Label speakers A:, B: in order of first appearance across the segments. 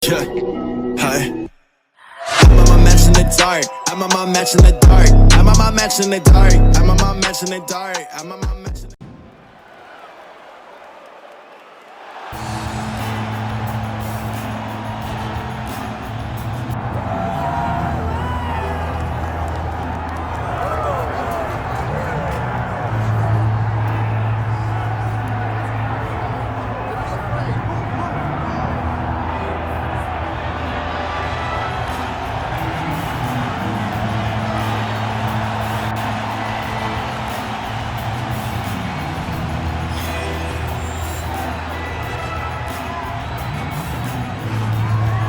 A: Yeah, hi. I'm on my match in the dark. I'm on my match in the dark. I'm on my match in the dark. I'm on my match in the dark. I'm on my match in the dark.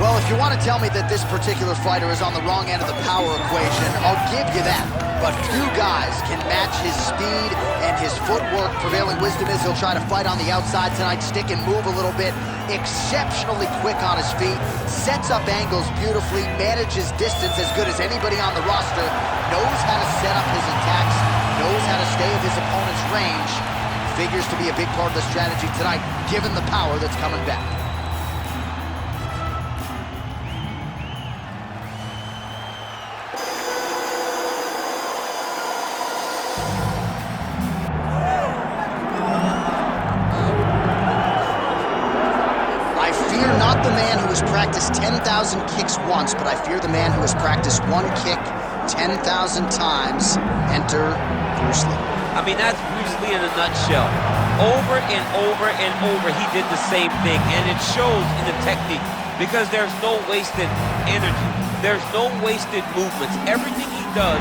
B: Well, if you want to tell me that this particular fighter is on the wrong end of the power equation, I'll give you that. But few guys can match his speed and his footwork. Prevailing wisdom is he'll try to fight on the outside tonight, stick and move a little bit. Exceptionally quick on his feet, sets up angles beautifully, manages distance as good as anybody on the roster, knows how to set up his attacks, knows how to stay at his opponent's range. Figures to be a big part of the strategy tonight, given the power that's coming back. Not the man who has practiced 10,000 kicks once, but I fear the man who has practiced one kick 10,000 times. Enter Bruce Lee.
C: I mean, that's Bruce Lee in a nutshell. Over and over and over, he did the same thing, and it shows in the technique because there's no wasted energy. There's no wasted movements. Everything he does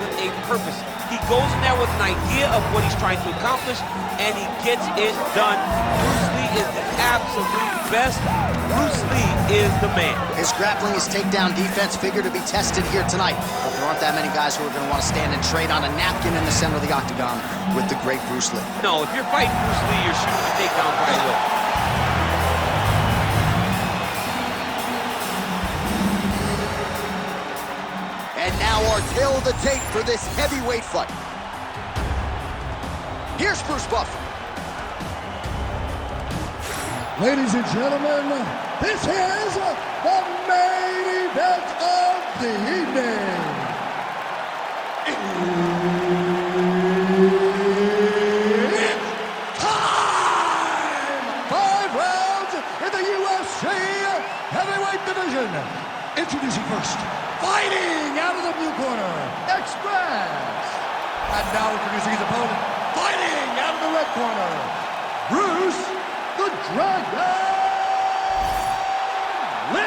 C: with a purpose. He goes in there with an idea of what he's trying to accomplish, and he gets it done. Bruce Lee is the absolute best. Bruce Lee is the man.
B: His grappling, his takedown defense figure to be tested here tonight. But there aren't that many guys who are going to want to stand and trade on a napkin in the center of the octagon with the great Bruce Lee.
C: No, if you're fighting Bruce Lee, you're shooting the takedown right away.
B: And now our tale of the tape for this heavyweight fight. Here's Bruce Buffer.
D: Ladies and gentlemen, this is the main event of the evening. It's time! 5 rounds in the UFC heavyweight division. Introducing first, fighting out of the blue corner, Express. And now introducing his opponent, fighting out of the red corner, Bruce the Dragon Lee.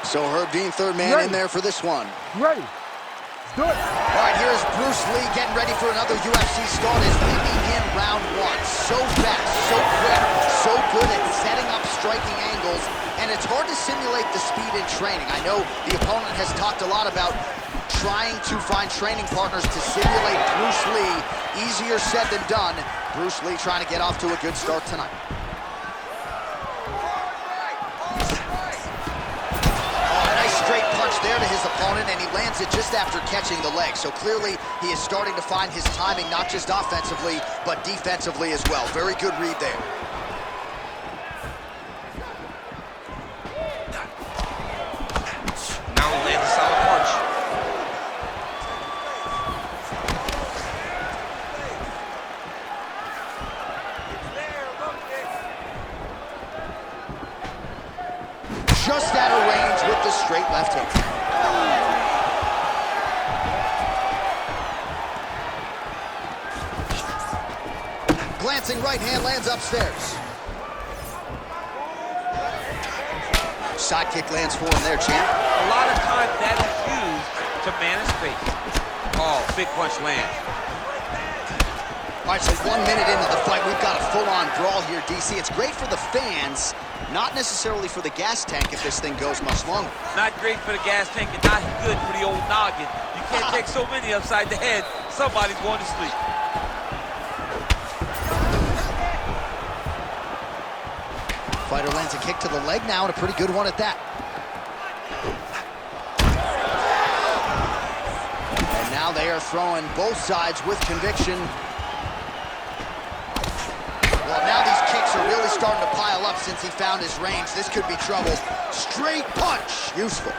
B: So Herb Dean, third man in there for this one.
D: Ready. Do it.
B: All right, here's Bruce Lee getting ready for another UFC start as we begin round one. So fast, so quick, so good at setting up striking angles, and it's hard to simulate the speed in training. I know the opponent has talked a lot about trying to find training partners to simulate Bruce Lee. Easier said than done. Bruce Lee trying to get off to a good start tonight. Straight punch there to his opponent, and he lands it just after catching the leg. So clearly, he is starting to find his timing, not just offensively, but defensively as well. Very good read there.
C: Now he lands a solid punch.
B: Just out of range with the straight left hand. Glancing right hand lands upstairs. Side kick lands for him there, champ.
C: A lot of times that is used to manage space. Oh, big punch lands.
B: All right, so 1 minute into the fight, we've got a full-on brawl here, DC. It's great for the fans, not necessarily for the gas tank if this thing goes much longer.
C: Not great for the gas tank and not good for the old noggin. You can't take so many upside the head. Somebody's going to sleep.
B: Fighter lands a kick to the leg now, and a pretty good one at that. And now they are throwing both sides with conviction. Well, now these kicks are really starting since he found his range. This could be trouble. Straight punch. Useful.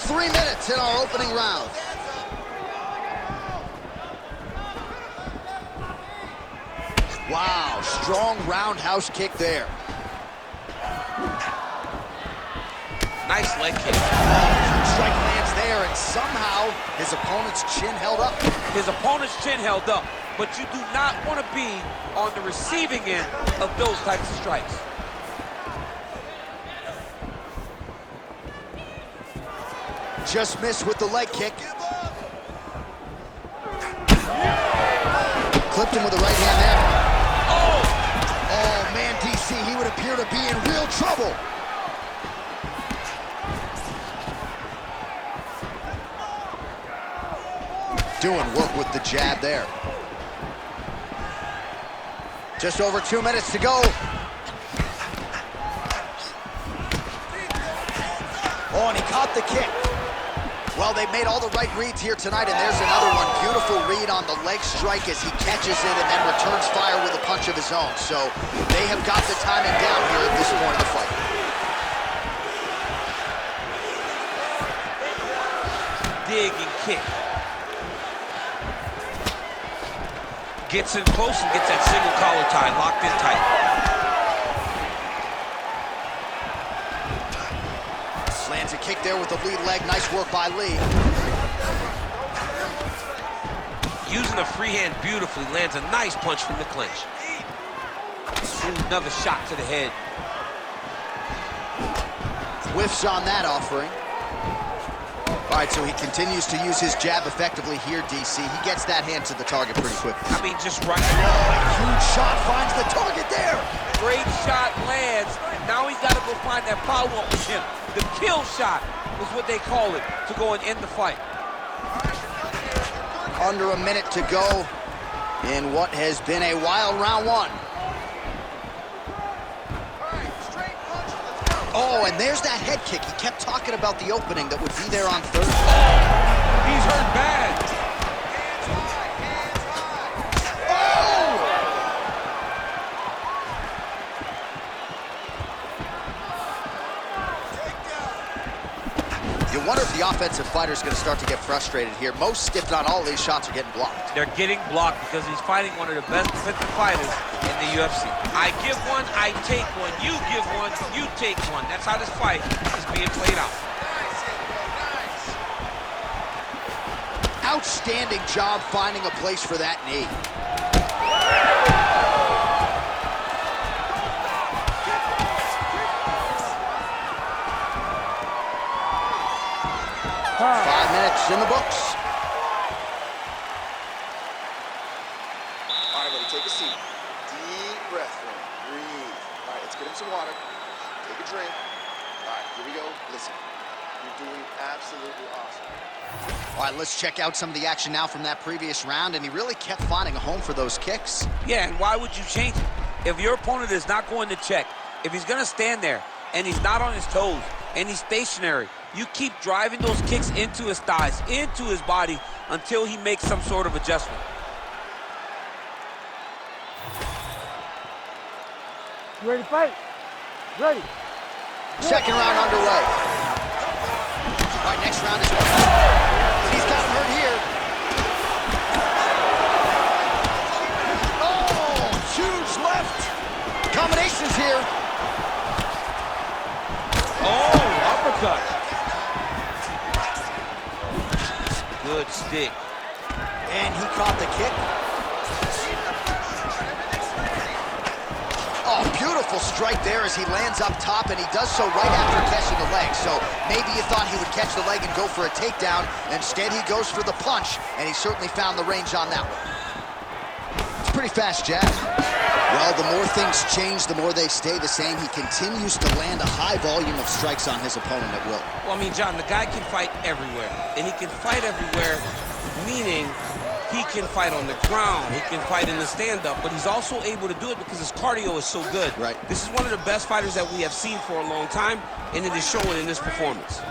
B: 3 minutes in our opening round. Wow, strong roundhouse kick there.
C: Nice leg kick.
B: Strike lands there, and somehow his opponent's chin held up.
C: His opponent's chin held up, but you do not want to be on the receiving end of those types of strikes.
B: Just missed with the leg kick. Clipped him with the right hand there. Oh, man, DC, he would appear to be in real trouble. Doing work with the jab there. Just over 2 minutes to go. Oh, and he caught the kick. Well, they've made all the right reads here tonight, and there's another one. Beautiful read on the leg strike as he catches it and then returns fire with a punch of his own. So they have got the timing down here at this point of the fight.
C: Dig and kick. Gets in close and gets that single collar tie locked in tight.
B: Lands a kick there with the lead leg. Nice work by Lee.
C: Using the free hand beautifully, lands a nice punch from the clinch. Another shot to the head.
B: Whiffs on that offering. All right, so he continues to use his jab effectively here, DC. He gets that hand to the target pretty quickly.
C: I mean, just right.
B: Huge shot finds the target there.
C: Great shot lands. Now he's got to go find that follow-up with him. The kill shot was what they call it to go and end the fight.
B: Under a minute to go in what has been a wild round one. Oh, and there's that head kick. He kept talking about the opening that would be there on third.
C: He's hurt bad.
B: You wonder if the offensive fighter is going to start to get frustrated here. Most, if not all, of these shots are getting blocked.
C: They're getting blocked because he's fighting one of the best defensive fighters in the UFC. I give one, I take one. You give one, you take one. That's how this fight is being played out.
B: Outstanding job finding a place for that knee. 5 minutes in the books.
E: All right, buddy, take a seat. Deep breath, man. Breathe. All right, let's get him some water. Take a drink. All right, here we go. Listen, you're doing absolutely awesome.
B: All right, let's check out some of the action now from that previous round, and he really kept finding a home for those kicks.
C: Yeah, and why would you change it? If your opponent is not going to check, if he's going to stand there and he's not on his toes and he's stationary, you keep driving those kicks into his thighs, into his body, until he makes some sort of adjustment.
F: You ready to fight? Ready.
B: Second round underway. All right, next round is... He's got him hurt here. Oh, huge left. Combinations here.
C: Oh, uppercut. Good stick.
B: And he caught the kick. Oh, beautiful strike there as he lands up top, and he does so right after catching the leg. So maybe you thought he would catch the leg and go for a takedown. Instead, he goes for the punch, and he certainly found the range on that one. It's a pretty fast jab. Well, the more things change, the more they stay the same. He continues to land a high volume of strikes on his opponent at will.
C: Well, I mean, John, the guy can fight everywhere. And he can fight everywhere, meaning he can fight on the ground, he can fight in the stand-up, but he's also able to do it because his cardio is so good.
B: Right.
C: This is one of the best fighters that we have seen for a long time, and it is showing in this performance.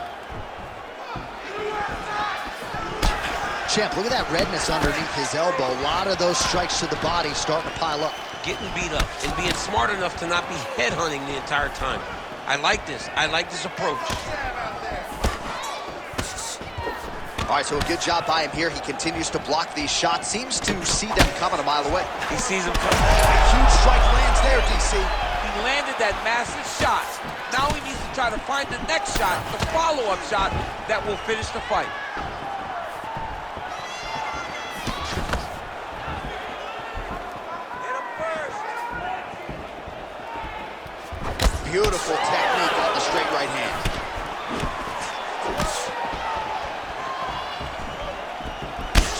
B: Champ, look at that redness underneath his elbow. A lot of those strikes to the body starting to pile up.
C: getting beat up and being smart enough to not be headhunting the entire time. I like this. I like this approach.
B: All right, so a good job by him here. He continues to block these shots. Seems to see them coming a mile away.
C: He sees them coming.
B: A huge strike lands there, DC.
C: He landed that massive shot. Now he needs to try to find the next shot, the follow-up shot that will finish the fight.
B: Beautiful technique on the straight right hand.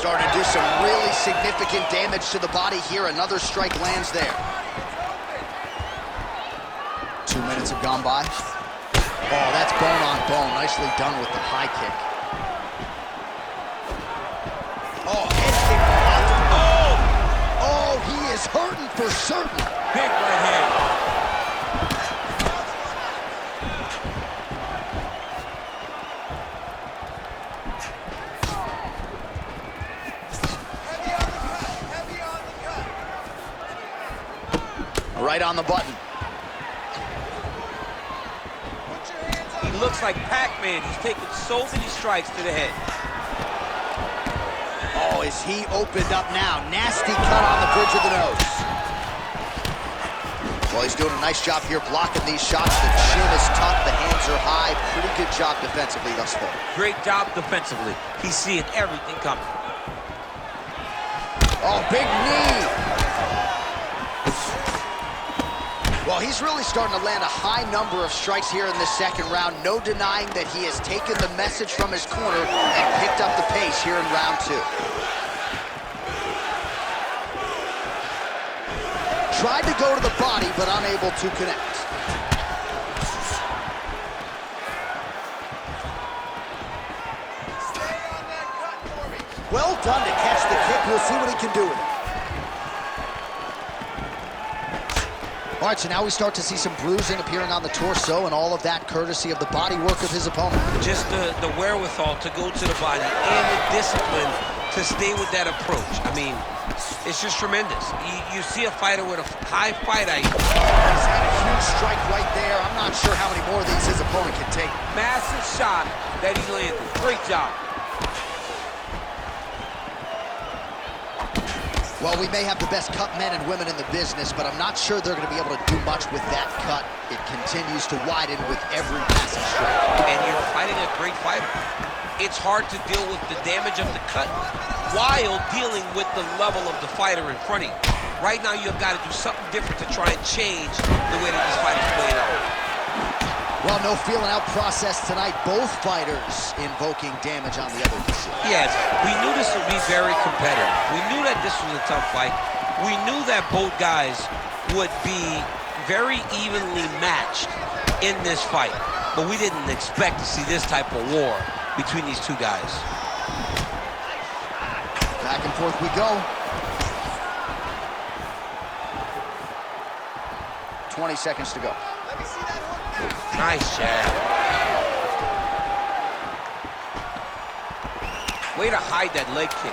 B: Starting to do some really significant damage to the body here. Another strike lands there. 2 minutes have gone by. Oh, that's bone on bone. Nicely done with the high kick. Oh, head kick. Oh, he is hurting for certain.
C: Big right hand.
B: Right on the button.
C: He looks like Pac-Man. He's taken so many strikes to the head.
B: Oh, is he opened up now? Nasty cut on the bridge of the nose. Well, he's doing a nice job here blocking these shots. The chin is tough, the hands are high. Pretty good job defensively thus far.
C: Great job defensively. He's seeing everything coming.
B: Oh, big knee. Well, he's really starting to land a high number of strikes here in this second round. No denying that he has taken the message from his corner and picked up the pace here in round 2. Tried to go to the body, but unable to connect. Well done to catch the kick. We'll see what he can do with it. All right, so now we start to see some bruising appearing on the torso, and all of that courtesy of the body work of his opponent.
C: Just the wherewithal to go to the body and the discipline to stay with that approach. I mean, it's just tremendous. You see a fighter with a high fight IQ.
B: He's had a huge strike right there. I'm not sure how many more of these his opponent can take.
C: Massive shot that he landed. Great job.
B: Well, we may have the best cut men and women in the business, but I'm not sure they're going to be able to do much with that cut. It continues to widen with every passing strike.
C: And you're fighting a great fighter. It's hard to deal with the damage of the cut while dealing with the level of the fighter in front of you. Right now, you've got to do something different to try and change the way that this fight is playing out.
B: Well, no feeling out process tonight. Both fighters invoking damage on the other DC.
C: Yes, we knew this would be very competitive. We knew that this was a tough fight. We knew that both guys would be very evenly matched in this fight. But we didn't expect to see this type of war between these two guys.
B: Back and forth we go. 20 seconds to go.
C: Nice jab. Way to hide that leg kick.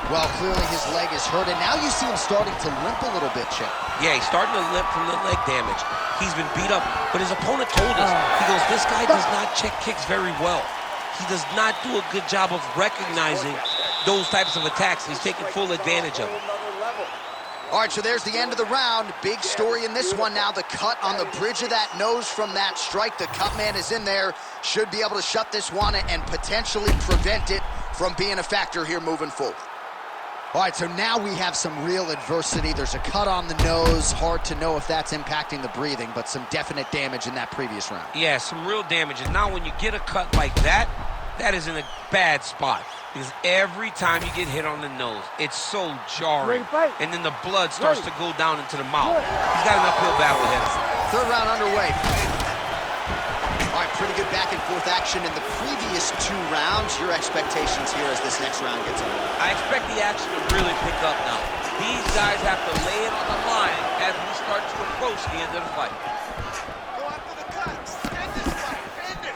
B: Well, clearly his leg is hurt, and now you see him starting to limp a little bit, Chip.
C: Yeah, he's starting to limp from the leg damage. He's been beat up, but his opponent told us, he goes, this guy does not check kicks very well. He does not do a good job of recognizing those types of attacks. He's taking full advantage of them.
B: All right, so there's the end of the round. Big story in this one now. The cut on the bridge of that nose from that strike. The cut man is in there. Should be able to shut this one and potentially prevent it from being a factor here moving forward. All right, so now we have some real adversity. There's a cut on the nose. Hard to know if that's impacting the breathing, but some definite damage in that previous round.
C: Yeah, some real damage. And now when you get a cut like that, that is in a bad spot. Because every time you get hit on the nose, it's so jarring. And then the blood starts to go down into the mouth. He's got an uphill battle ahead of him.
B: Third round underway. All right, pretty good back and forth action in the previous 2 rounds. Your expectations here as this next round gets underway?
C: I expect the action to really pick up now. These guys have to lay it on the line as we start to approach the end of the fight.
E: Go after the cut. End this fight. End it.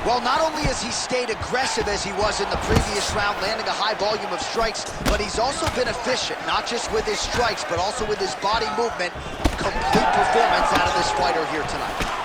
B: Well, Well, not only has he stayed aggressive as he was in the previous round, landing a high volume of strikes, but he's also been efficient, not just with his strikes, but also with his body movement. Complete performance out of this fighter here tonight.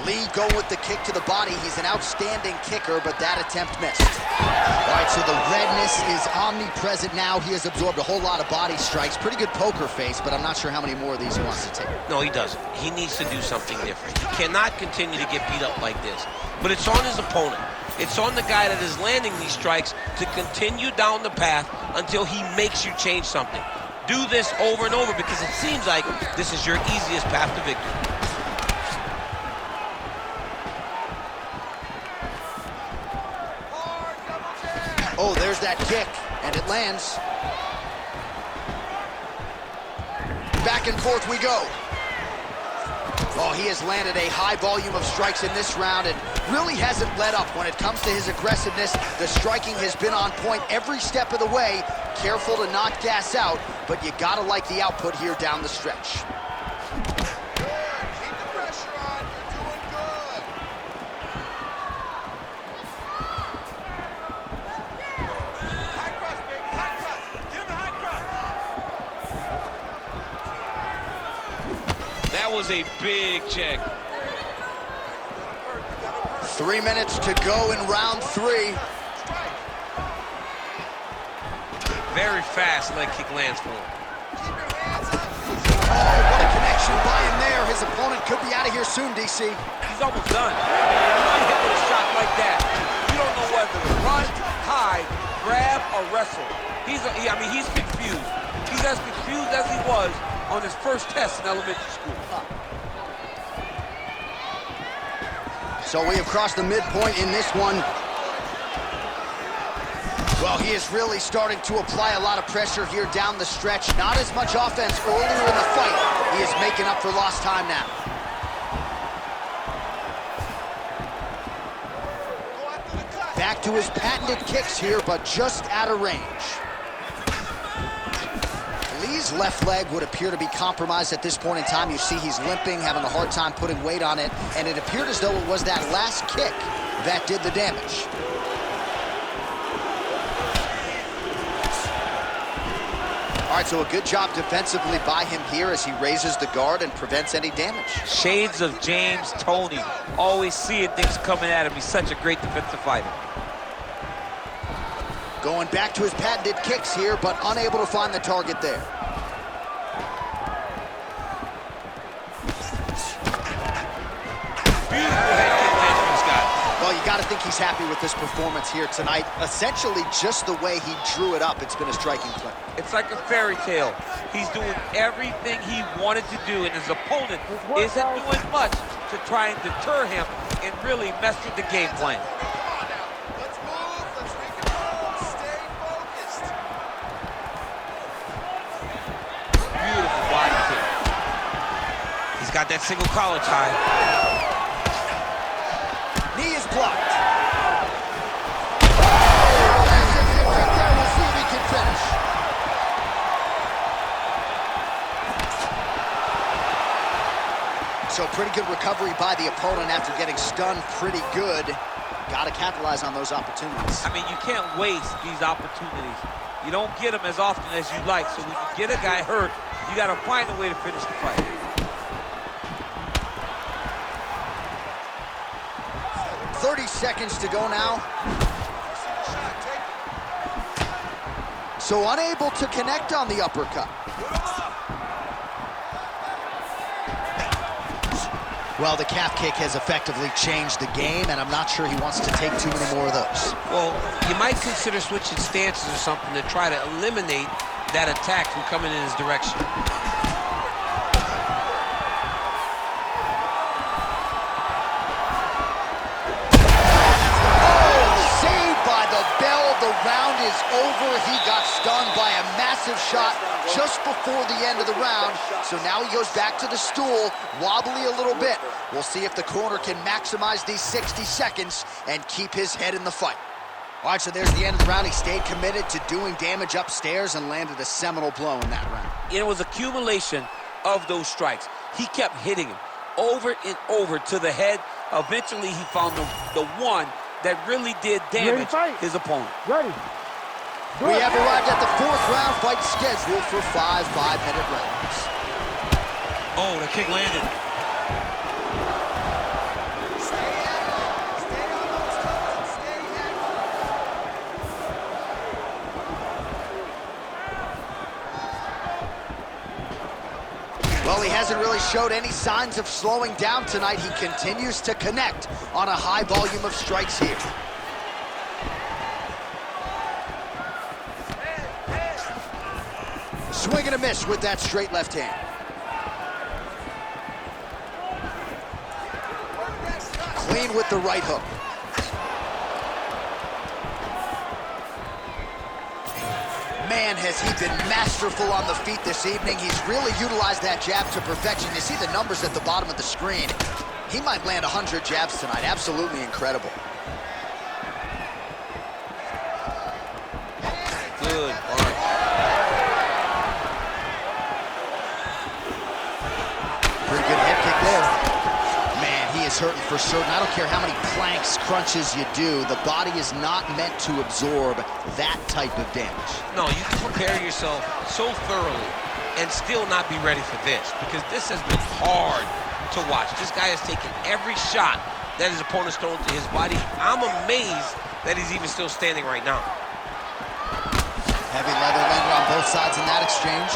B: Lee going with the kick to the body. He's an outstanding kicker, but that attempt missed. All right, so the redness is omnipresent now. He has absorbed a whole lot of body strikes. Pretty good poker face, but I'm not sure how many more of these he wants to take.
C: No, he doesn't. He needs to do something different. He cannot continue to get beat up like this. But it's on his opponent. It's on the guy that is landing these strikes to continue down the path until he makes you change something. Do this over and over because it seems like this is your easiest path to victory.
B: Oh, there's that kick, and it lands. Back and forth we go. Oh, he has landed a high volume of strikes in this round and really hasn't let up when it comes to his aggressiveness. The striking has been on point every step of the way. Careful to not gas out, but you gotta like the output here down the stretch.
C: That was a big check.
B: 3 minutes to go in round 3.
C: Very fast leg kick lands for him.
B: Oh, what a connection by him there. His opponent could be out of here soon, DC.
C: He's almost done. You might hit with a shot like that. You don't know whether to run, hide, grab, or wrestle. He's confused. He's as confused as he was on his first test in elementary school.
B: So we have crossed the midpoint in this one. Well, he is really starting to apply a lot of pressure here down the stretch. Not as much offense earlier in the fight. He is making up for lost time now. Back to his patented kicks here, but just out of range. Lee's left leg would appear to be compromised at this point in time. You see he's limping, having a hard time putting weight on it, and it appeared as though it was that last kick that did the damage. All right, so a good job defensively by him here as he raises the guard and prevents any damage.
C: Shades of James Toney, always seeing things coming at him. He's such a great defensive fighter.
B: Going back to his patented kicks here, but unable to find the target there.
C: Beautiful head kick lands from this guy.
B: Well, you got to think he's happy with this performance here tonight. Essentially, just the way he drew it up, it's been a striking clip.
C: It's like a fairy tale. He's doing everything he wanted to do, and his opponent isn't doing much to try and deter him and really mess with the game plan. He's got that single collar tie.
B: Knee is blocked. There's a kick right there. We'll see if he can finish. So pretty good recovery by the opponent after getting stunned pretty good. Got to capitalize on those opportunities.
C: I mean, you can't waste these opportunities. You don't get them as often as you'd like. So when you get a guy hurt, you got to find a way to finish the fight.
B: Seconds to go now. So unable to connect on the uppercut. Well, the calf kick has effectively changed the game, and I'm not sure he wants to take too many more of those.
C: Well, you might consider switching stances or something to try to eliminate that attack from coming in his direction.
B: Round is over. He got stunned by a massive shot just before the end of the round. So now he goes back to the stool, wobbly a little bit. We'll see if the corner can maximize these 60 seconds and keep his head in the fight. All right, so there's the end of the round. He stayed committed to doing damage upstairs and landed a seminal blow in that round.
C: It was accumulation of those strikes. He kept hitting him over and over to the head. Eventually, he found the one that really did damage his opponent.
F: Ready.
B: We have arrived at the 4th round fight scheduled for 5 5-minute rounds.
C: Oh, the kick landed.
B: Well, he hasn't really showed any signs of slowing down tonight. He continues to connect on a high volume of strikes here. Swing and a miss with that straight left hand. Clean with the right hook. Man, has he been masterful on the feet this evening. He's really utilized that jab to perfection. You see the numbers at the bottom of the screen. He might land 100 jabs tonight. Absolutely incredible.
C: Good punch.
B: Pretty good head kick there. Man, he is hurting for certain. I don't care how many planks, crunches you do. The body is not meant to absorb that type of damage.
G: No, you can prepare yourself so thoroughly and still not be ready for this, because this has been hard to watch. This guy has taken every shot that his opponent's thrown to his body. I'm amazed that he's even still standing right now.
B: Heavy leather lander on both sides in that exchange.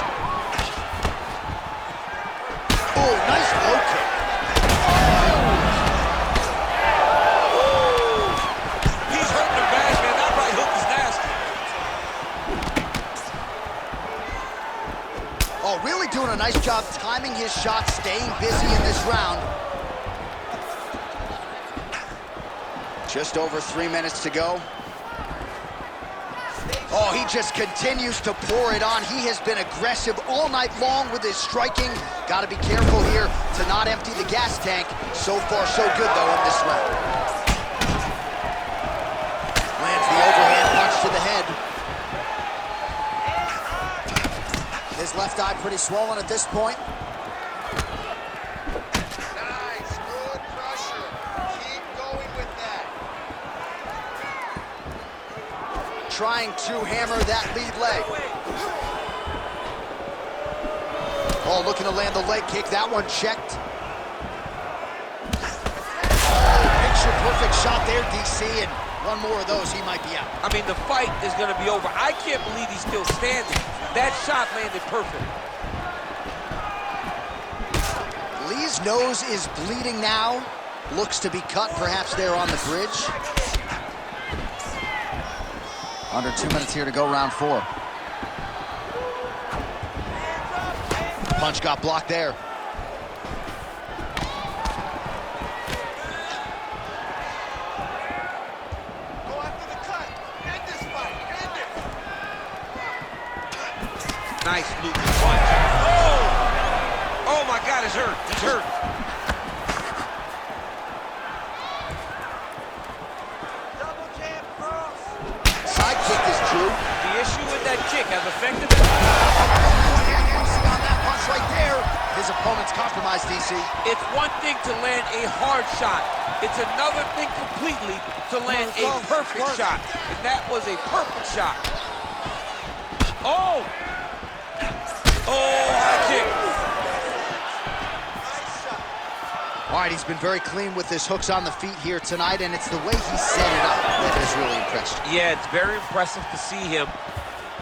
B: Oh, nice low kick.
G: He's hurting him bad, man. That right hook is nasty.
B: Oh, really doing a nice job timing his shots, staying busy in this round. Just over 3 minutes to go. Oh, he just continues to pour it on. He has been aggressive all night long with his striking. Got to be careful here to not empty the gas tank. So far, so good, though, in this round. Lands the overhand punch to the head. His left eye pretty swollen at this point.
E: Nice, good pressure. Keep going with that.
B: Trying to hammer that lead leg. Oh, looking to land the leg kick. That one checked. Oh, picture perfect shot there, DC, and one more of those, he might be out.
C: I mean, the fight is going to be over. I can't believe he's still standing. That shot landed perfect.
B: Lee's nose is bleeding now. Looks to be cut, perhaps there on the bridge. Under 2 minutes here to go, round 4. Punch got blocked there.
E: Go after the cut. End this fight. End it.
C: Nice looping punch. Oh! Oh, my God, he's hurt. He's hurt.
B: Side kick is true.
C: The issue with that kick, as effective as...
B: On that punch right there, his opponent's compromised, DC.
C: It's one thing to land a hard shot. It's another thing completely to land a perfect shot. And that was a perfect shot. Oh! Oh, high kick.
B: All right, he's been very clean with his hooks on the feet here tonight, and it's the way he set it up that has really impressed you.
C: Yeah, it's very impressive to see him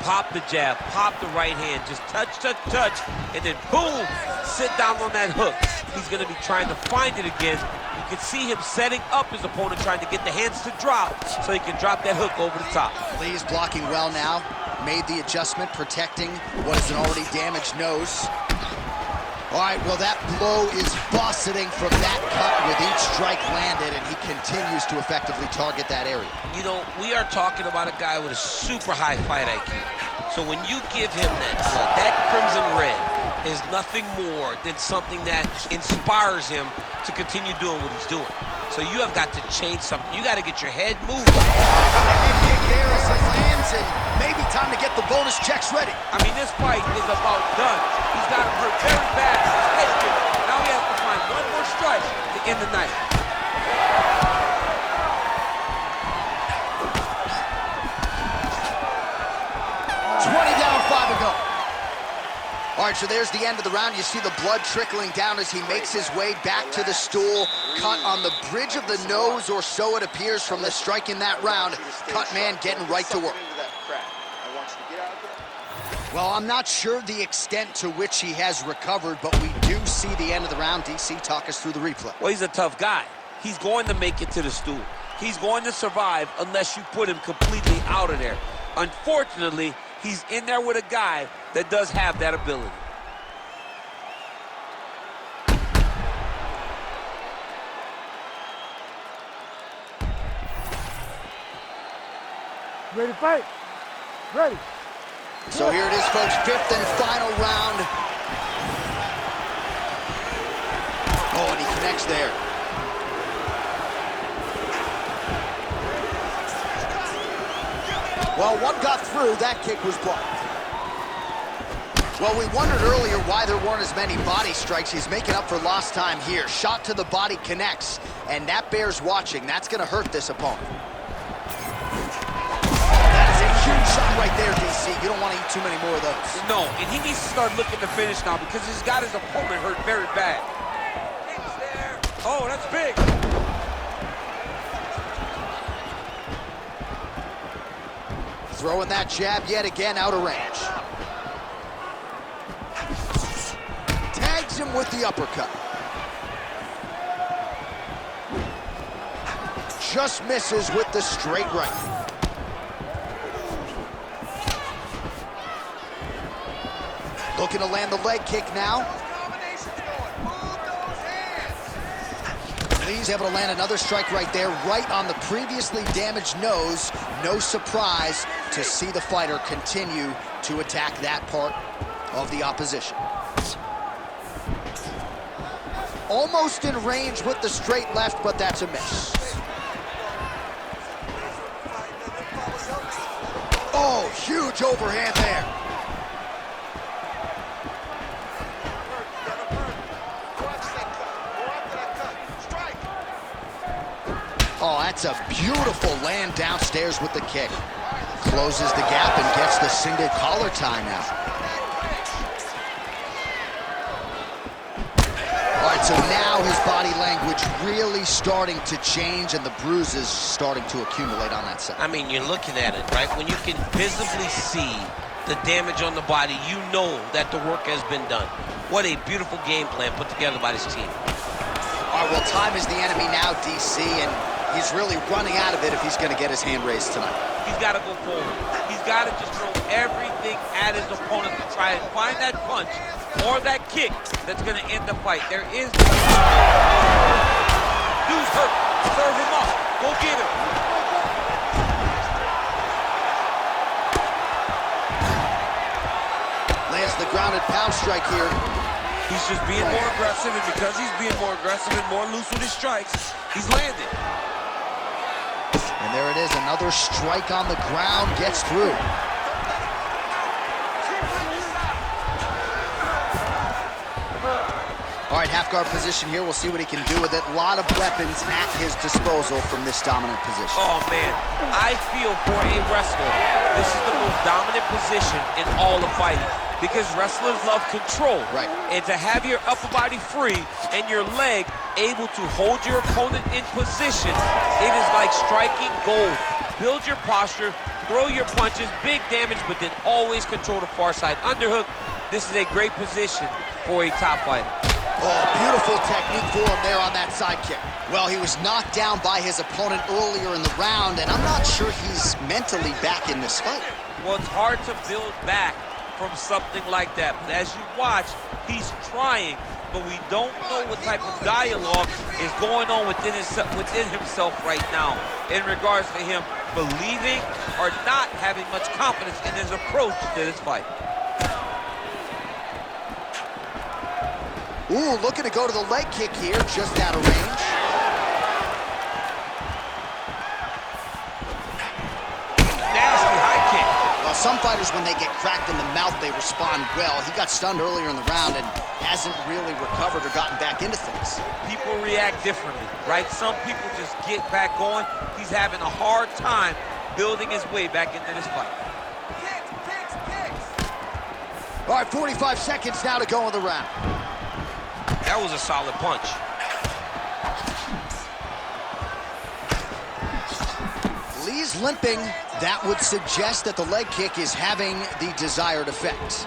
C: pop the jab, pop the right hand, just touch, touch, touch, and then boom, sit down on that hook. He's going to be trying to find it again. You can see him setting up his opponent, trying to get the hands to drop so he can drop that hook over the top.
B: Lee is blocking well now, made the adjustment, protecting what is an already damaged nose. All right, well, that blow is buffeting from that cut with each strike landed, and he continues to effectively target that area.
G: You know, we are talking about a guy with a super high fight IQ. So when you give him that crimson red is nothing more than something that inspires him to continue doing what he's doing. So you have got to change something. You got to get your head moving.
B: Head kick here as he lands, and maybe time to get the bonus checks ready.
C: I mean, this fight is about done. He's got him hurt very bad. Head kick. Now he has to find one more
G: strike to end the night.
B: Down, 5 to go. All right, so there's the end of the round. You see the blood trickling down as he makes his way back to the stool. Cut on the bridge of the nose, or so it appears from the strike in that round. Cut man getting right to work. Well, I'm not sure the extent to which he has recovered, but we do see the end of the round. DC, talk us through the replay.
C: Well, he's a tough guy. He's going to make it to the stool. He's going to survive unless you put him completely out of there. Unfortunately, he's in there with a guy that does have that ability.
F: Ready to fight? Ready.
B: So here it is, folks, 5th and final round. Oh, and he connects there. Well, one got through. That kick was blocked. Well, we wondered earlier why there weren't as many body strikes. He's making up for lost time here. Shot to the body connects, and that bears watching. That's going to hurt this opponent. That is a huge shot right there, DC. You don't want to eat too many more of those.
C: No, and he needs to start looking to finish now because he's got his opponent hurt very bad. Oh, that's big.
B: Throwing that jab yet again out of range. Tags him with the uppercut. Just misses with the straight right. Looking to land the leg kick now. He's able to land another strike right there, right on the previously damaged nose. No surprise to see the fighter continue to attack that part of the opposition. Almost in range with the straight left, but that's a miss. Oh, huge overhand there. Oh, that's a beautiful land downstairs with the kick. Closes the gap and gets the single collar tie now. All right, so now his body language really starting to change and the bruises starting to accumulate on that side.
G: I mean, you're looking at it, right? When you can visibly see the damage on the body, you know that the work has been done. What a beautiful game plan put together by this team.
B: All right, well, time is the enemy now, DC, and he's really running out of it if he's going to get his hand raised tonight.
C: He's got to go forward. He's got to just throw everything at his opponent to try and find that punch or that kick that's going to end the fight. There is... Dude's hurt. Serve him up. Go get him.
B: Lands the grounded pound strike here.
C: He's just being more aggressive, and because he's being more aggressive and more loose with his strikes, he's landing.
B: And there it is, another strike on the ground, gets through. All right, half guard position here. We'll see what he can do with it. A lot of weapons at his disposal from this dominant position.
C: Oh, man. I feel for a wrestler, this is the most dominant position in all of fighting. Because wrestlers love control.
B: Right.
C: And to have your upper body free and your leg able to hold your opponent in position, it is like striking gold. Build your posture, throw your punches, big damage, but then always control the far side underhook. This is a great position for a top fighter.
B: Oh, beautiful technique for him there on that side kick. Well, he was knocked down by his opponent earlier in the round, and I'm not sure he's mentally back in this fight.
C: Well, it's hard to build back from something like that. But as you watch, he's trying, but we don't know what type of dialogue is going on within himself right now in regards to him believing or not having much confidence in his approach to this fight.
B: Ooh, looking to go to the leg kick here, just out of range.
C: Nasty high kick.
B: Well, some fighters, when they get cracked in the mouth, they respond well. He got stunned earlier in the round and hasn't really recovered or gotten back into things.
C: People react differently, right? Some people just get back going. He's having a hard time building his way back into this fight.
B: All right, 45 seconds now to go in the round.
G: That was a solid punch.
B: Lee's limping. That would suggest that the leg kick is having the desired effect.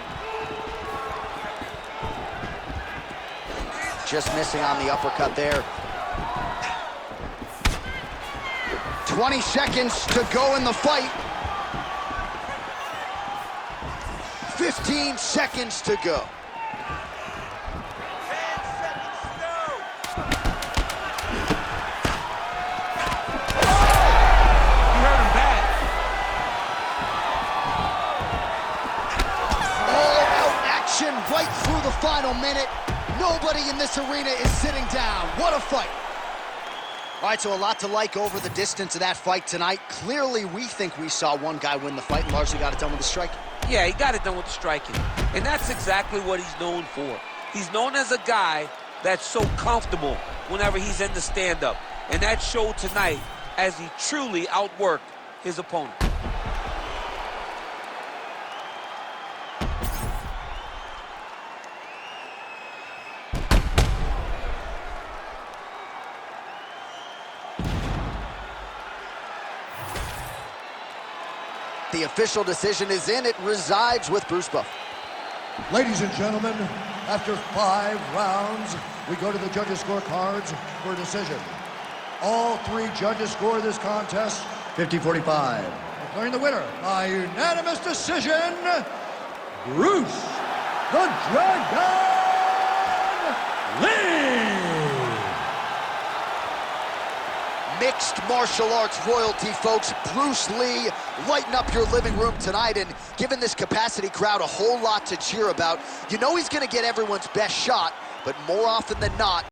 B: Just missing on the uppercut there. 20 seconds to go in the fight. 15 seconds to go. Right through the final minute. Nobody in this arena is sitting down. What a fight. All right, so a lot to like over the distance of that fight tonight. Clearly, we think we saw one guy win the fight and largely got it done with the striking.
C: Yeah, he got it done with the striking. And that's exactly what he's known for. He's known as a guy that's so comfortable whenever he's in the stand-up. And that showed tonight as he truly outworked his opponent.
B: The official decision is in. It resides with Bruce Buff.
D: Ladies and gentlemen, after 5 rounds, we go to the judges' scorecards for a decision. All 3 judges score this contest 50-45. Declaring the winner by unanimous decision, Bruce the Dragon Lee!
B: Mixed martial arts royalty, folks. Bruce Lee, lighten up your living room tonight and giving this capacity crowd a whole lot to cheer about. You know he's going to get everyone's best shot, but more often than not,